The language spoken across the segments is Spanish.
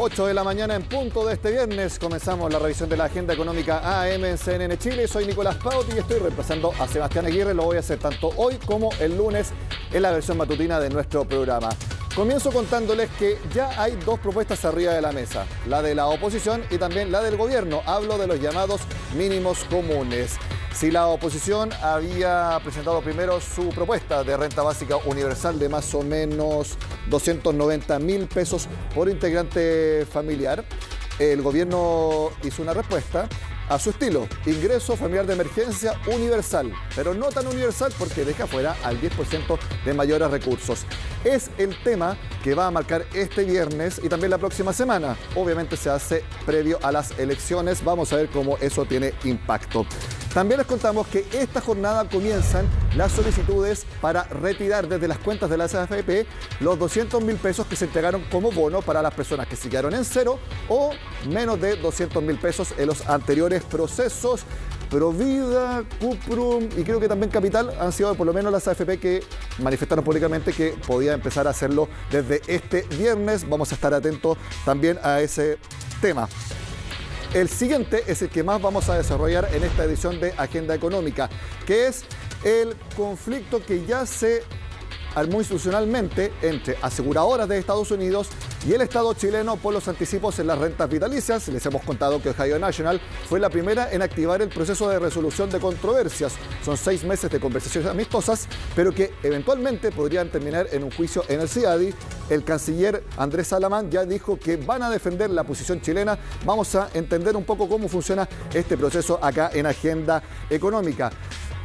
8 de la mañana en punto de este viernes. Comenzamos la revisión de la agenda económica AM en CNN Chile. Soy Nicolás Pauti y estoy reemplazando a Sebastián Aguirre. Lo voy a hacer tanto hoy como el lunes en la versión matutina de nuestro programa. Comienzo contándoles que ya hay dos propuestas arriba de la mesa, la de la oposición y también la del gobierno. Hablo de los llamados mínimos comunes. Si la oposición había presentado primero su propuesta de renta básica universal de más o menos 290.000 pesos por integrante familiar, el gobierno hizo una respuesta a su estilo, ingreso familiar de emergencia universal, pero no tan universal porque deja fuera al 10% de mayores recursos. Es el tema que va a marcar este viernes y también la próxima semana. Obviamente se hace previo a las elecciones, vamos a ver cómo eso tiene impacto. También les contamos que esta jornada comienzan las solicitudes para retirar desde las cuentas de la AFP los 200.000 pesos que se entregaron como bono para las personas que se quedaron en cero o menos de 200.000 pesos en los anteriores procesos. Provida, Cuprum y creo que también Capital han sido por lo menos las AFP que manifestaron públicamente que podía empezar a hacerlo desde este viernes. Vamos a estar atentos también a ese tema. El siguiente es el que más vamos a desarrollar en esta edición de Agenda Económica, que es el conflicto que ya se armó institucionalmente entre aseguradoras de Estados Unidos y el Estado chileno por los anticipos en las rentas vitalicias. Les hemos contado que Ohio National fue la primera en activar el proceso de resolución de controversias. Son 6 meses de conversaciones amistosas, pero que eventualmente podrían terminar en un juicio en el CIADI. El canciller Andrés Salamán ya dijo que van a defender la posición chilena. Vamos a entender un poco cómo funciona este proceso acá en Agenda Económica.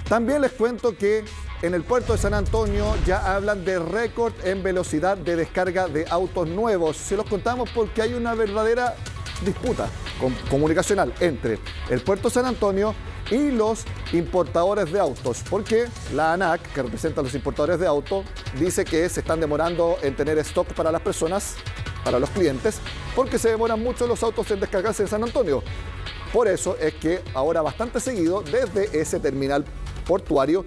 También les cuento que en el puerto de San Antonio ya hablan de récord en velocidad de descarga de autos nuevos. Se los contamos porque hay una verdadera disputa comunicacional entre el puerto de San Antonio y los importadores de autos, porque la ANAC, que representa a los importadores de autos, dice que se están demorando en tener stock para las personas, para los clientes, porque se demoran mucho los autos en descargarse en San Antonio. Por eso es que ahora bastante seguido, desde ese terminal portuario,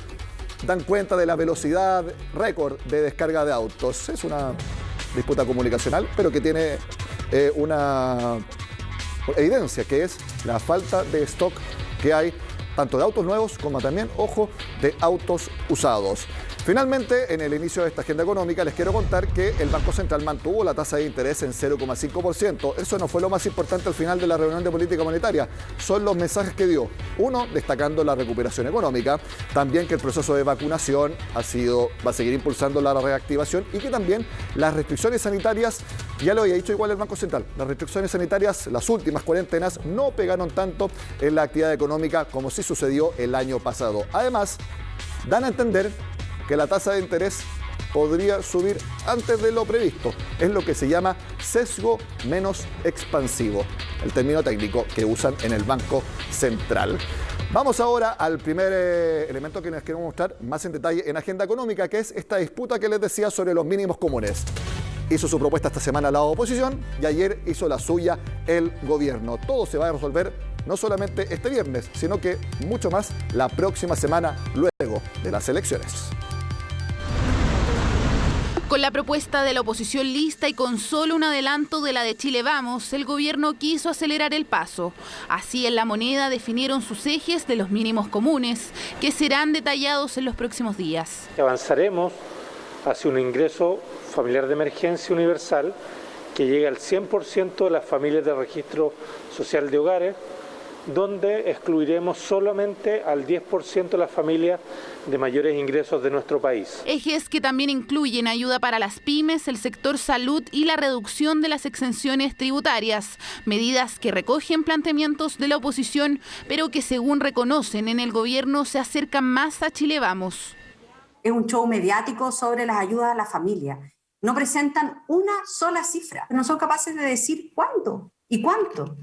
dan cuenta de la velocidad récord de descarga de autos. Es una disputa comunicacional, pero que tiene una evidencia, que es la falta de stock que hay, tanto de autos nuevos como también, ojo, de autos usados. Finalmente, en el inicio de esta agenda económica, les quiero contar que el Banco Central mantuvo la tasa de interés en 0,5%. Eso no fue lo más importante al final de la reunión de política monetaria. Son los mensajes que dio. Uno, destacando la recuperación económica. También que el proceso de vacunación va a seguir impulsando la reactivación y que también las restricciones sanitarias, ya lo había dicho igual el Banco Central, las restricciones sanitarias, las últimas cuarentenas, no pegaron tanto en la actividad económica como sí sucedió el año pasado. Además, dan a entender que la tasa de interés podría subir antes de lo previsto. Es lo que se llama sesgo menos expansivo, el término técnico que usan en el Banco Central. Vamos ahora al primer elemento que les quiero mostrar más en detalle en Agenda Económica, que es esta disputa que les decía sobre los mínimos comunes. Hizo su propuesta esta semana la oposición y ayer hizo la suya el gobierno. Todo se va a resolver no solamente este viernes, sino que mucho más la próxima semana luego de las elecciones. Con la propuesta de la oposición lista y con solo un adelanto de la de Chile Vamos, el gobierno quiso acelerar el paso. Así en La Moneda definieron sus ejes de los mínimos comunes, que serán detallados en los próximos días. Avanzaremos hacia un ingreso familiar de emergencia universal que llegue al 100% de las familias de registro social de hogares, donde excluiremos solamente al 10% de las familias de mayores ingresos de nuestro país. Ejes que también incluyen ayuda para las pymes, el sector salud y la reducción de las exenciones tributarias, medidas que recogen planteamientos de la oposición, pero que según reconocen en el gobierno se acercan más a Chile Vamos. Es un show mediático sobre las ayudas a la familia. No presentan una sola cifra, no son capaces de decir cuánto y cuánto.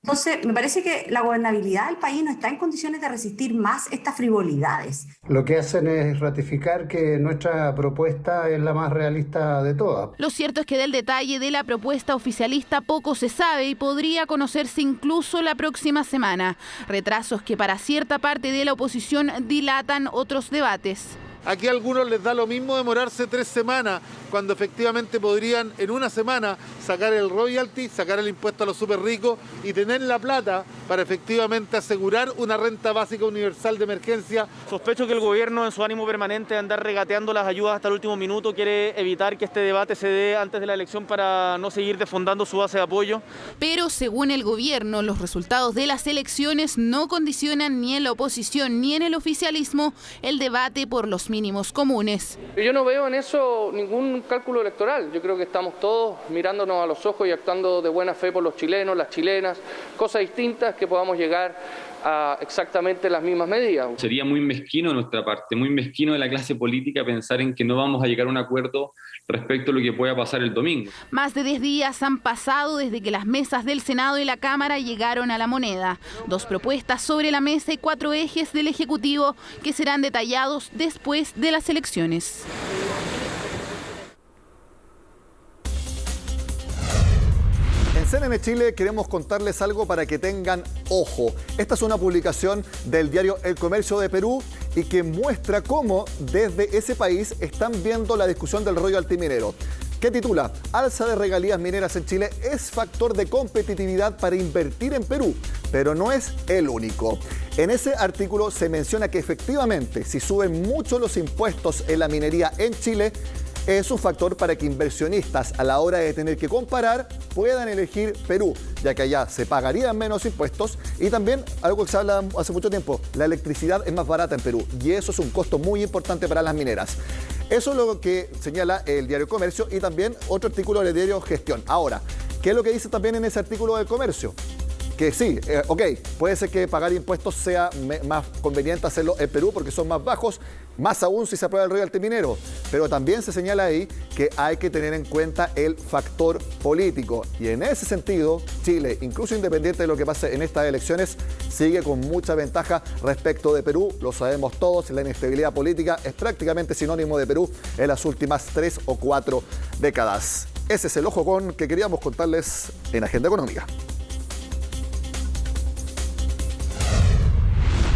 Entonces, me parece que la gobernabilidad del país no está en condiciones de resistir más estas frivolidades. Lo que hacen es ratificar que nuestra propuesta es la más realista de todas. Lo cierto es que del detalle de la propuesta oficialista poco se sabe y podría conocerse incluso la próxima semana. Retrasos que para cierta parte de la oposición dilatan otros debates. Aquí a algunos les da lo mismo demorarse 3 semanas, cuando efectivamente podrían en una semana sacar el royalty, sacar el impuesto a los súper ricos y tener la plata para efectivamente asegurar una renta básica universal de emergencia. Sospecho que el gobierno, en su ánimo permanente de andar regateando las ayudas hasta el último minuto, quiere evitar que este debate se dé antes de la elección para no seguir desfondando su base de apoyo. Pero según el gobierno, los resultados de las elecciones no condicionan ni en la oposición ni en el oficialismo el debate por los mínimos comunes. Yo no veo en eso ningún cálculo electoral. Yo creo que estamos todos mirándonos a los ojos y actuando de buena fe por los chilenos, las chilenas, cosas distintas que podamos llegar a exactamente las mismas medidas. Sería muy mezquino de nuestra parte, muy mezquino de la clase política pensar en que no vamos a llegar a un acuerdo respecto a lo que pueda pasar el domingo. Más de 10 días han pasado desde que las mesas del Senado y la Cámara llegaron a la moneda. 2 propuestas sobre la mesa y 4 ejes del Ejecutivo que serán detallados después de las elecciones. En CNN Chile queremos contarles algo para que tengan ojo. Esta es una publicación del diario El Comercio de Perú y que muestra cómo desde ese país están viendo la discusión del royalty minero, que titula "Alza de regalías mineras en Chile es factor de competitividad para invertir en Perú, pero no es el único". En ese artículo se menciona que efectivamente, si suben mucho los impuestos en la minería en Chile, es un factor para que inversionistas a la hora de tener que comparar puedan elegir Perú, ya que allá se pagarían menos impuestos y también algo que se habla hace mucho tiempo, la electricidad es más barata en Perú y eso es un costo muy importante para las mineras. Eso es lo que señala el diario Comercio y también otro artículo del diario Gestión. Ahora, ¿qué es lo que dice también en ese artículo del Comercio? Que sí, puede ser que pagar impuestos sea más conveniente hacerlo en Perú porque son más bajos, más aún si se aprueba el royalty minero. Pero también se señala ahí que hay que tener en cuenta el factor político. Y en ese sentido, Chile, incluso independiente de lo que pase en estas elecciones, sigue con mucha ventaja respecto de Perú. Lo sabemos todos, la inestabilidad política es prácticamente sinónimo de Perú en las últimas 3 o 4 décadas. Ese es el ojo con que queríamos contarles en Agenda Económica.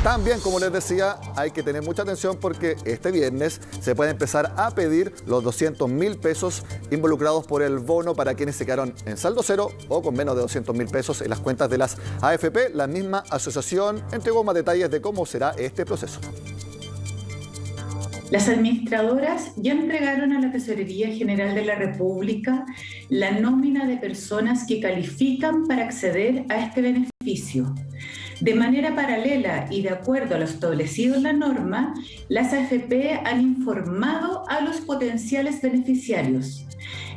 También, como les decía, hay que tener mucha atención porque este viernes se puede empezar a pedir los 200.000 pesos involucrados por el bono para quienes se quedaron en saldo cero o con menos de 200.000 pesos en las cuentas de las AFP. La misma asociación entregó más detalles de cómo será este proceso. Las administradoras ya entregaron a la Tesorería General de la República la nómina de personas que califican para acceder a este beneficio. De manera paralela y de acuerdo a lo establecido en la norma, las AFP han informado a los potenciales beneficiarios.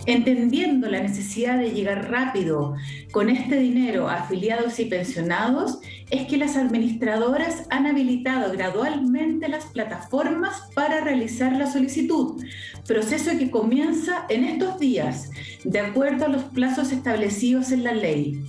Entendiendo la necesidad de llegar rápido con este dinero a afiliados y pensionados, es que las administradoras han habilitado gradualmente las plataformas para realizar la solicitud, proceso que comienza en estos días, de acuerdo a los plazos establecidos en la ley.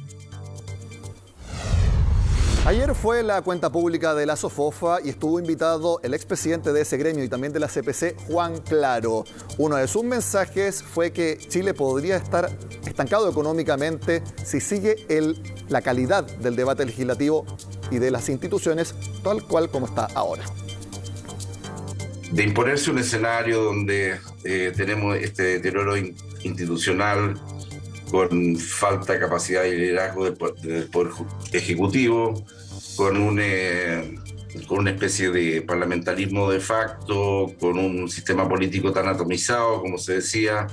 Ayer fue la cuenta pública de la SOFOFA y estuvo invitado el expresidente de ese gremio y también de la CPC, Juan Claro. Uno de sus mensajes fue que Chile podría estar estancado económicamente si sigue la calidad del debate legislativo y de las instituciones tal cual como está ahora. De imponerse un escenario donde tenemos este deterioro institucional con falta de capacidad y liderazgo del Poder Ejecutivo, con una especie de parlamentarismo de facto, con un sistema político tan atomizado, como se decía,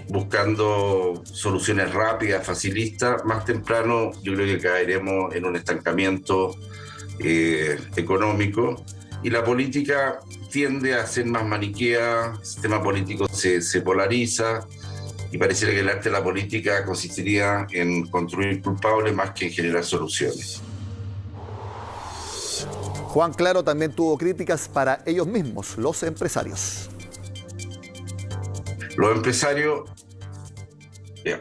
buscando soluciones rápidas, facilistas. Más temprano yo creo que caeremos en un estancamiento económico y la política tiende a ser más maniquea, el sistema político se polariza, y pareciera que el arte de la política consistiría en construir culpables más que en generar soluciones. Juan Claro también tuvo críticas para ellos mismos, los empresarios. Los empresarios,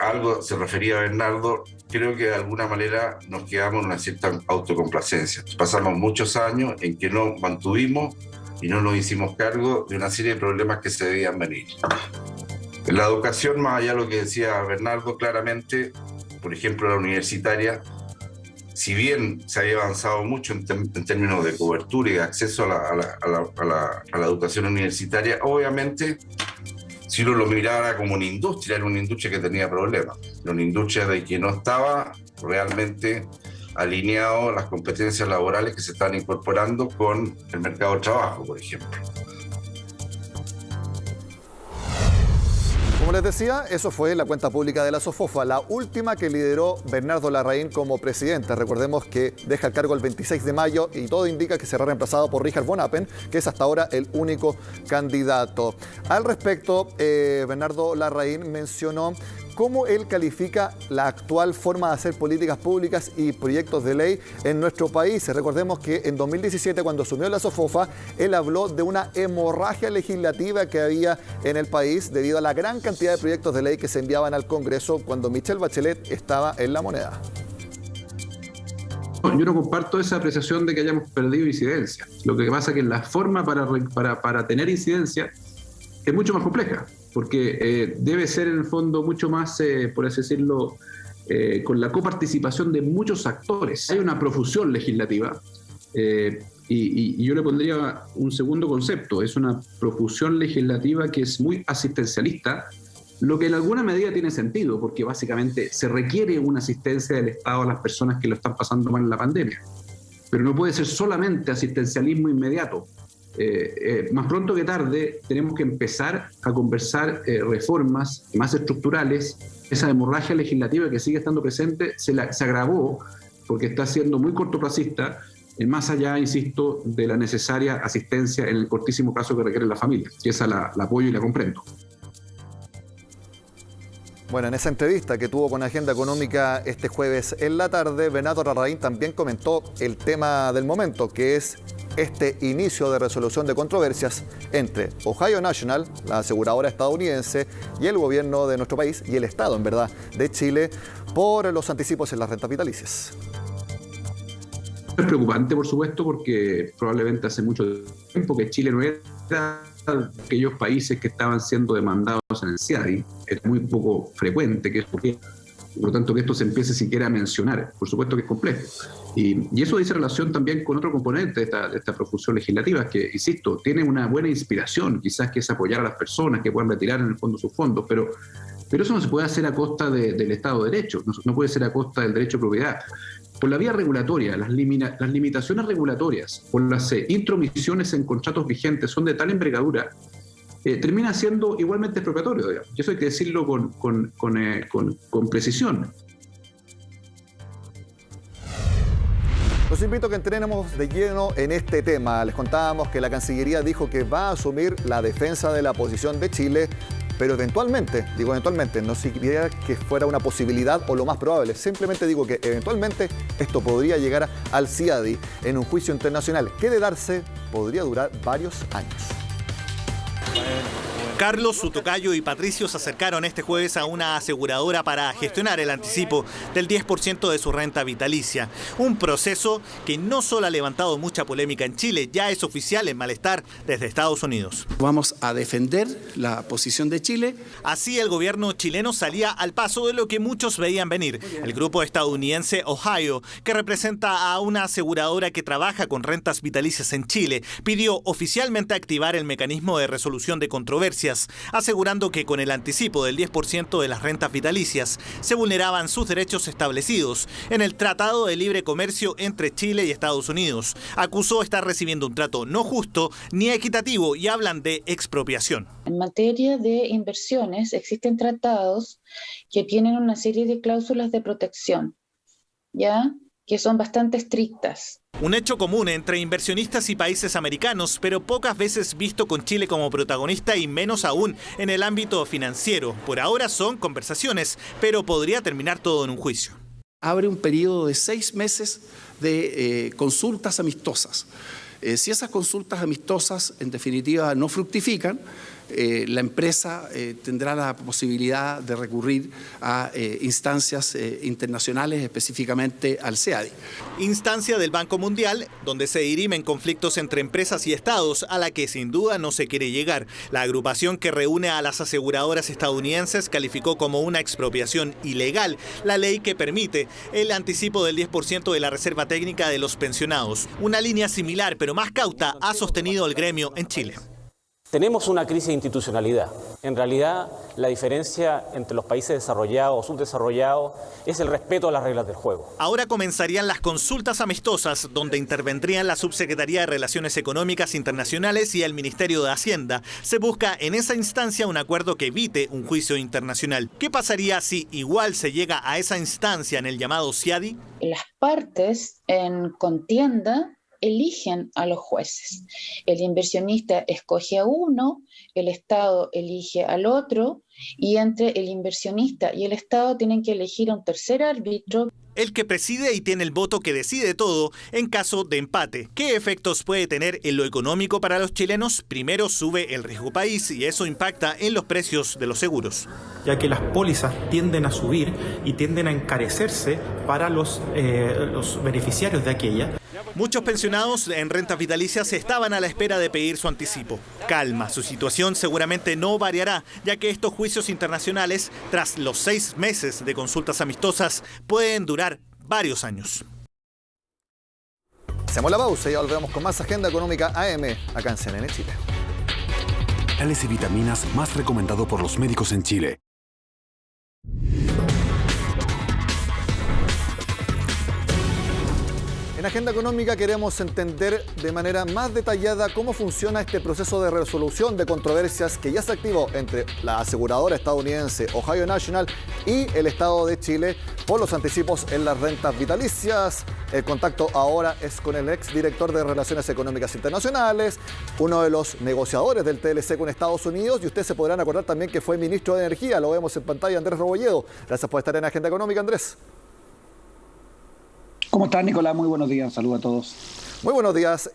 algo se refería a Bernardo, creo que de alguna manera nos quedamos en una cierta autocomplacencia. Pasamos muchos años en que no mantuvimos y no nos hicimos cargo de una serie de problemas que se debían venir. En la educación, más allá de lo que decía Bernardo, claramente, por ejemplo, la universitaria, si bien se había avanzado mucho en términos de cobertura y de acceso a la educación universitaria, obviamente, si uno lo mirara como una industria, era una industria que tenía problemas, era una industria de que no estaba realmente alineado las competencias laborales que se están incorporando con el mercado de trabajo, por ejemplo. Como les decía, eso fue la cuenta pública de la SOFOFA, la última que lideró Bernardo Larraín como presidente. Recordemos que deja el cargo el 26 de mayo y todo indica que será reemplazado por Richard von Appen, que es hasta ahora el único candidato. Al respecto, Bernardo Larraín mencionó cómo él califica la actual forma de hacer políticas públicas y proyectos de ley en nuestro país. Recordemos que en 2017, cuando asumió la SOFOFA, él habló de una hemorragia legislativa que había en el país debido a la gran cantidad de proyectos de ley que se enviaban al Congreso cuando Michelle Bachelet estaba en la moneda. Yo no comparto esa apreciación de que hayamos perdido incidencia. Lo que pasa es que la forma para tener incidencia es mucho más compleja, porque debe ser en el fondo mucho más, por así decirlo, con la coparticipación de muchos actores. Hay una profusión legislativa y yo le pondría un segundo concepto, es una profusión legislativa que es muy asistencialista, lo que en alguna medida tiene sentido, porque básicamente se requiere una asistencia del Estado a las personas que lo están pasando mal en la pandemia, pero no puede ser solamente asistencialismo inmediato. Más pronto que tarde tenemos que empezar a conversar reformas más estructurales. Esa hemorragia legislativa que sigue estando presente se agravó porque está siendo muy cortoplacista, más allá, insisto, de la necesaria asistencia en el cortísimo plazo que requiere la familia, y esa la apoyo y la comprendo. Bueno, en esa entrevista que tuvo con Agenda Económica este jueves en la tarde, Bernardo Larraín también comentó el tema del momento, que es este inicio de resolución de controversias entre Ohio National, la aseguradora estadounidense, y el gobierno de nuestro país, y el Estado, en verdad, de Chile, por los anticipos en las rentas vitalicias. Es preocupante, por supuesto, porque probablemente hace mucho tiempo que Chile no era aquellos países que estaban siendo demandados en el CIADI. Es muy poco frecuente que esto ocurra. Por lo tanto, que esto se empiece siquiera a mencionar, por supuesto que es complejo. Y eso dice relación también con otro componente de esta profusión legislativa, que, insisto, tiene una buena inspiración, quizás que es apoyar a las personas que puedan retirar en el fondo sus fondos, pero eso no se puede hacer a costa del Estado de Derecho, no puede ser a costa del derecho de propiedad. Por la vía regulatoria, las limitaciones regulatorias, por las intromisiones en contratos vigentes son de tal envergadura, termina siendo igualmente expropiatorio, digamos. Y eso hay que decirlo con precisión. Los invito a que entremos de lleno en este tema. Les contábamos que la Cancillería dijo que va a asumir la defensa de la posición de Chile, pero eventualmente, digo eventualmente, no significa que fuera una posibilidad o lo más probable. Simplemente digo que eventualmente esto podría llegar al CIADI en un juicio internacional que de darse podría durar varios años. Carlos, su tocayo y Patricio se acercaron este jueves a una aseguradora para gestionar el anticipo del 10% de su renta vitalicia. Un proceso que no solo ha levantado mucha polémica en Chile, ya es oficial en malestar desde Estados Unidos. Vamos a defender la posición de Chile. Así el gobierno chileno salía al paso de lo que muchos veían venir. El grupo estadounidense Ohio, que representa a una aseguradora que trabaja con rentas vitalicias en Chile, pidió oficialmente activar el mecanismo de resolución de controversias, asegurando que con el anticipo del 10% de las rentas vitalicias se vulneraban sus derechos establecidos en el Tratado de Libre Comercio entre Chile y Estados Unidos. Acusó estar recibiendo un trato no justo ni equitativo y hablan de expropiación. En materia de inversiones existen tratados que tienen una serie de cláusulas de protección, ¿ya?, que son bastante estrictas. Un hecho común entre inversionistas y países americanos, pero pocas veces visto con Chile como protagonista y menos aún en el ámbito financiero. Por ahora son conversaciones, pero podría terminar todo en un juicio. Abre un periodo de 6 meses de consultas amistosas. Si esas consultas amistosas en definitiva no fructifican, la empresa tendrá la posibilidad de recurrir a instancias internacionales, específicamente al CEADI. Instancia del Banco Mundial, donde se dirimen conflictos entre empresas y estados, a la que sin duda no se quiere llegar. La agrupación que reúne a las aseguradoras estadounidenses calificó como una expropiación ilegal la ley que permite el anticipo del 10% de la reserva técnica de los pensionados. Una línea similar, pero más cauta, ha sostenido el gremio en Chile. Tenemos una crisis de institucionalidad. En realidad, la diferencia entre los países desarrollados o subdesarrollados es el respeto a las reglas del juego. Ahora comenzarían las consultas amistosas, donde intervendrían la Subsecretaría de Relaciones Económicas Internacionales y el Ministerio de Hacienda. Se busca en esa instancia un acuerdo que evite un juicio internacional. ¿Qué pasaría si igual se llega a esa instancia en el llamado CIADI? Las partes en contienda eligen a los jueces. El inversionista escoge a uno, el Estado elige al otro, y entre el inversionista y el Estado tienen que elegir a un tercer árbitro. El que preside y tiene el voto que decide todo en caso de empate. ¿Qué efectos puede tener en lo económico para los chilenos? Primero, sube el riesgo país y eso impacta en los precios de los seguros. Ya que las pólizas tienden a subir y tienden a encarecerse para los beneficiarios de aquella. Muchos pensionados en rentas vitalicias estaban a la espera de pedir su anticipo. Calma, su situación seguramente no variará, ya que estos juicios internacionales, tras los 6 meses de consultas amistosas, pueden durar varios años. Hacemos la pausa y ya volvemos con más Agenda Económica AM acá en CNN Chile. Minerales y vitaminas más recomendado por los médicos en Chile. En Agenda Económica queremos entender de manera más detallada cómo funciona este proceso de resolución de controversias que ya se activó entre la aseguradora estadounidense Ohio National y el Estado de Chile por los anticipos en las rentas vitalicias. El contacto ahora es con el exdirector de Relaciones Económicas Internacionales, uno de los negociadores del TLC con Estados Unidos, y ustedes se podrán acordar también que fue ministro de Energía, lo vemos en pantalla, Andrés Rebolledo. Gracias por estar en Agenda Económica, Andrés. ¿Cómo estás, Nicolás? Muy buenos días. Saludos a todos. Muy buenos días.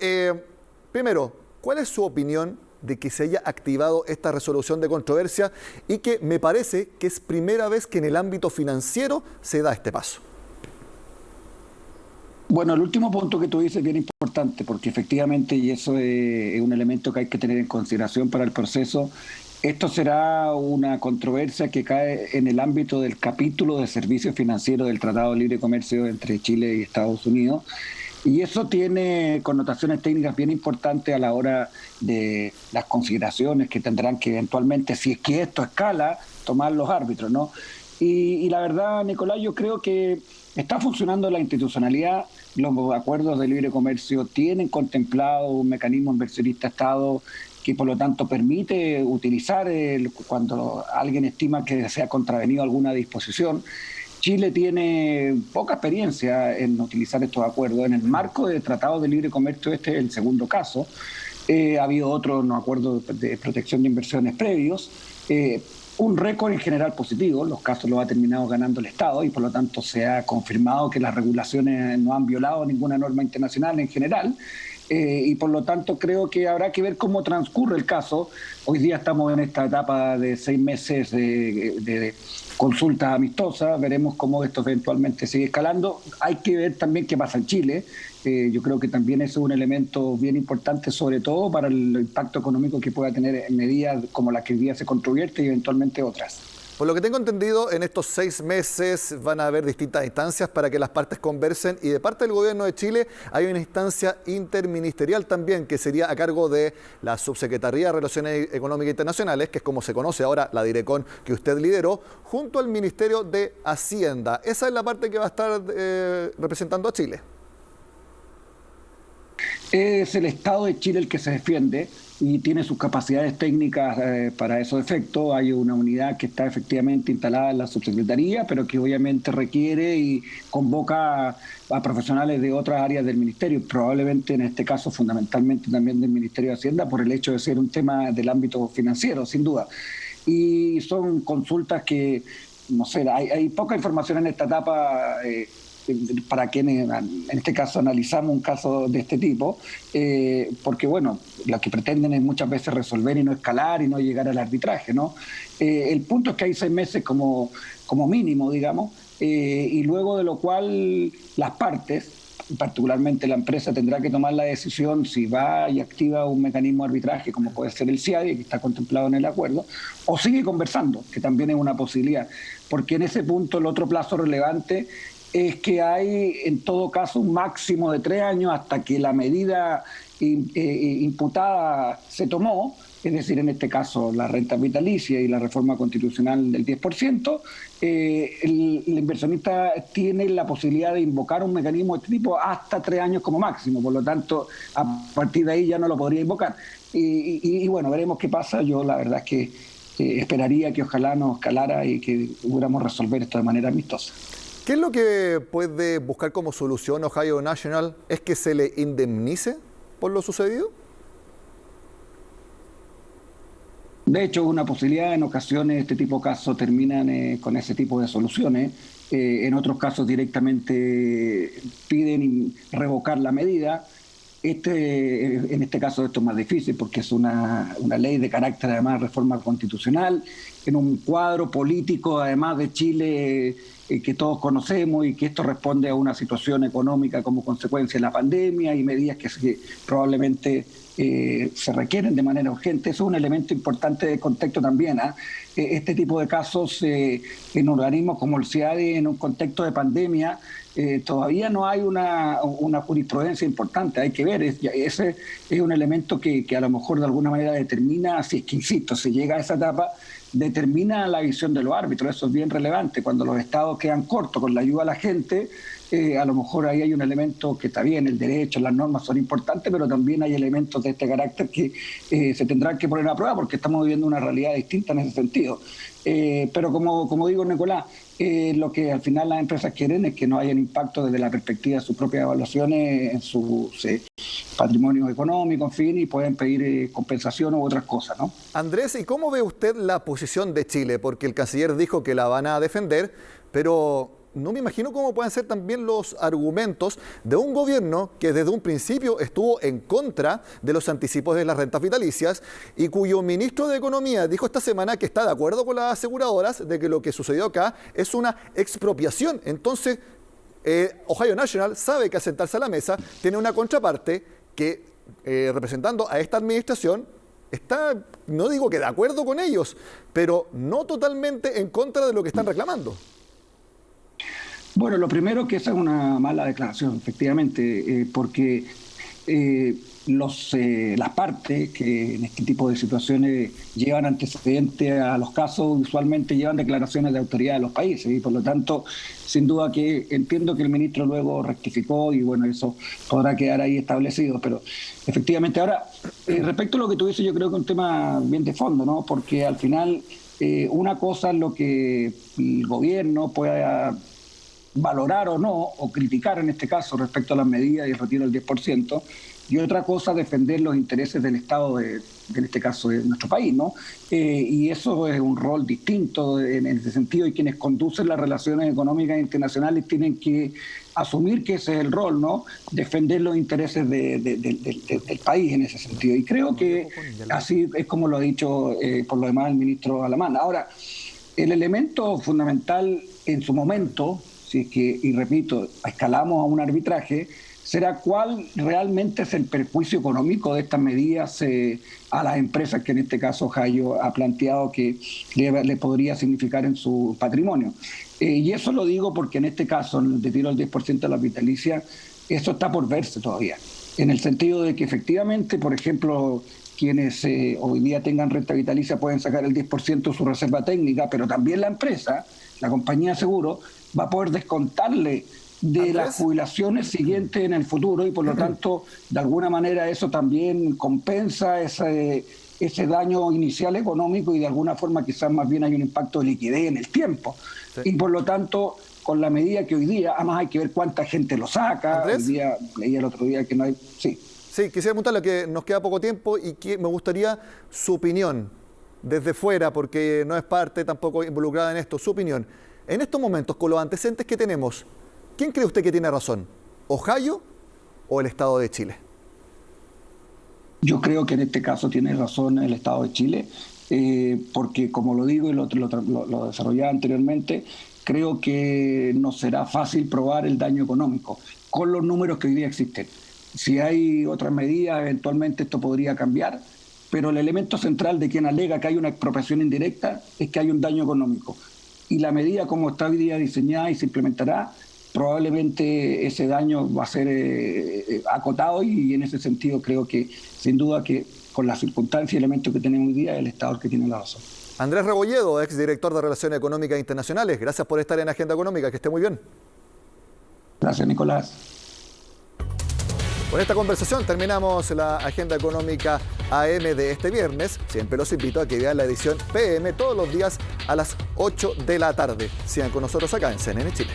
Primero, ¿cuál es su opinión de que se haya activado esta resolución de controversia y que me parece que es primera vez que en el ámbito financiero se da este paso? Bueno, el último punto que tú dices es bien importante porque efectivamente, y eso es un elemento que hay que tener en consideración para el proceso, esto será una controversia que cae en el ámbito del capítulo de servicios financieros del Tratado de Libre Comercio entre Chile y Estados Unidos. Y eso tiene connotaciones técnicas bien importantes a la hora de las consideraciones que tendrán que eventualmente, si es que esto escala, tomar los árbitros, ¿no? Y la verdad, Nicolás, yo creo que está funcionando la institucionalidad. Los acuerdos de libre comercio tienen contemplado un mecanismo inversionista-Estado que por lo tanto permite utilizar cuando alguien estima que se ha contravenido alguna disposición. Chile tiene poca experiencia en utilizar estos acuerdos. En el marco de tratados de libre comercio, este es el segundo caso. Ha habido otros acuerdos de protección de inversiones previos. Un récord en general positivo, los casos los ha terminado ganando el Estado y por lo tanto se ha confirmado que las regulaciones no han violado ninguna norma internacional en general. Y por lo tanto creo que habrá que ver cómo transcurre el caso. Hoy día estamos en esta etapa de 6 meses de consultas amistosas, veremos cómo esto eventualmente sigue escalando. Hay que ver también qué pasa en Chile. Yo creo que también eso es un elemento bien importante, sobre todo para el impacto económico que pueda tener en medidas como la que hoy día se controvierte y eventualmente otras. Por lo que tengo entendido, en estos 6 meses van a haber distintas instancias para que las partes conversen y de parte del gobierno de Chile hay una instancia interministerial también que sería a cargo de la Subsecretaría de Relaciones Económicas Internacionales, que es como se conoce ahora la Direcon que usted lideró, junto al Ministerio de Hacienda. Esa es la parte que va a estar representando a Chile. Es el Estado de Chile el que se defiende y tiene sus capacidades técnicas para esos efectos. Hay una unidad que está efectivamente instalada en la subsecretaría, pero que obviamente requiere y convoca a profesionales de otras áreas del ministerio, probablemente en este caso fundamentalmente también del Ministerio de Hacienda, por el hecho de ser un tema del ámbito financiero, sin duda. Y son consultas que, no sé, hay poca información en esta etapa para quienes en este caso analizamos un caso de este tipo, porque bueno, lo que pretenden es muchas veces resolver y no escalar y no llegar al arbitraje, ¿no? El punto es que hay 6 meses como mínimo, digamos, y luego de lo cual las partes, particularmente la empresa, tendrá que tomar la decisión si va y activa un mecanismo de arbitraje como puede ser el CIADI, que está contemplado en el acuerdo, o sigue conversando, que también es una posibilidad, porque en ese punto el otro plazo relevante es que hay en todo caso un máximo de 3 años hasta que la medida imputada se tomó, es decir, en este caso la renta vitalicia y la reforma constitucional del 10%, el inversionista tiene la posibilidad de invocar un mecanismo de este tipo hasta 3 años como máximo, por lo tanto, a partir de ahí ya no lo podría invocar. Y bueno, veremos qué pasa. Yo la verdad es que esperaría que ojalá no escalara y que pudiéramos resolver esto de manera amistosa. ¿Qué es lo que puede buscar como solución Ohio National? ¿Es que se le indemnice por lo sucedido? De hecho, una posibilidad. En ocasiones este tipo de casos terminan con ese tipo de soluciones. En otros casos directamente piden revocar la medida. En este caso esto es más difícil porque es una ley de carácter, además, de reforma constitucional, en un cuadro político, además de Chile, que todos conocemos, y que esto responde a una situación económica como consecuencia de la pandemia y medidas que probablemente se requieren de manera urgente. Eso es un elemento importante de contexto también. Este tipo de casos en organismos como el CIADI, en un contexto de pandemia, todavía no hay una jurisprudencia importante. Hay que ver, ese es un elemento que a lo mejor de alguna manera determina, si es que, insisto, se llega a esa etapa, determina la visión de los árbitros. Eso es bien relevante. Cuando los estados quedan cortos con la ayuda a la gente, a lo mejor ahí hay un elemento que está bien, el derecho, las normas son importantes, pero también hay elementos de este carácter que se tendrán que poner a prueba porque estamos viviendo una realidad distinta en ese sentido. Pero como digo, Nicolás, lo que al final las empresas quieren es que no haya impacto desde la perspectiva de sus propias evaluaciones en sus patrimonios económicos, en fin, y pueden pedir compensación u otras cosas, ¿no? Andrés, ¿y cómo ve usted la posición de Chile? Porque el canciller dijo que la van a defender, pero no me imagino cómo pueden ser también los argumentos de un gobierno que desde un principio estuvo en contra de los anticipos de las rentas vitalicias y cuyo ministro de Economía dijo esta semana que está de acuerdo con las aseguradoras de que lo que sucedió acá es una expropiación. Entonces, Ohio National sabe que al sentarse a la mesa tiene una contraparte que, representando a esta administración, está, no digo que de acuerdo con ellos, pero no totalmente en contra de lo que están reclamando. Bueno, lo primero que esa es una mala declaración, efectivamente, porque las partes que en este tipo de situaciones llevan antecedentes a los casos usualmente llevan declaraciones de autoridad de los países y por lo tanto, sin duda que entiendo que el ministro luego rectificó y bueno, eso podrá quedar ahí establecido, pero efectivamente ahora, respecto a lo que tú dices, yo creo que es un tema bien de fondo, ¿no? Porque al final una cosa es lo que el gobierno pueda valorar o no, o criticar en este caso respecto a las medidas y el retiro del 10%, y otra cosa defender los intereses del Estado, en este caso de nuestro país, ¿no? Y eso es un rol distinto en ese sentido, y quienes conducen las relaciones económicas internacionales tienen que asumir que ese es el rol, ¿no? Defender los intereses del país en ese sentido. Y creo que así es como lo ha dicho por lo demás el ministro Alamán. Ahora, el elemento fundamental en su momento, si es que, y repito, escalamos a un arbitraje, será cuál realmente es el perjuicio económico de estas medidas a las empresas que en este caso Ohio ha planteado que le podría significar en su patrimonio. Y eso lo digo porque en este caso, en el retiro del 10% de la vitalicia, eso está por verse todavía. En el sentido de que efectivamente, por ejemplo, quienes hoy día tengan renta vitalicia pueden sacar el 10% de su reserva técnica, pero también la empresa, la compañía de seguro, va a poder descontarle de las jubilaciones siguientes en el futuro y por lo tanto de alguna manera eso también compensa ese daño inicial económico y de alguna forma quizás más bien hay un impacto de liquidez en el tiempo. Sí. Y por lo tanto con la medida que hoy día, además hay que ver cuánta gente lo saca. ¿Andrés? Hoy día, leía el otro día que no hay... Sí, quisiera preguntarle que nos queda poco tiempo y que me gustaría su opinión desde fuera porque no es parte tampoco involucrada en esto, su opinión. En estos momentos, con los antecedentes que tenemos, ¿Quién cree usted que tiene razón? ¿Ohio o el Estado de Chile? Yo creo que en este caso tiene razón el Estado de Chile, porque como lo digo y lo desarrollaba anteriormente, creo que no será fácil probar el daño económico con los números que hoy día existen. Si hay otras medidas, eventualmente esto podría cambiar, pero el elemento central de quien alega que hay una expropiación indirecta es que hay un daño económico. Y la medida como está hoy día diseñada y se implementará, probablemente ese daño va a ser acotado y en ese sentido creo que sin duda que con las circunstancias y elementos que tenemos hoy día, el Estado es el que tiene la razón. Andrés Rebolledo, exdirector de Relaciones Económicas Internacionales, gracias por estar en Agenda Económica, que esté muy bien. Gracias, Nicolás. Con esta conversación terminamos la Agenda Económica AM de este viernes. Siempre los invito a que vean la edición PM todos los días a las 8 de la tarde. Sigan con nosotros acá en CNN Chile.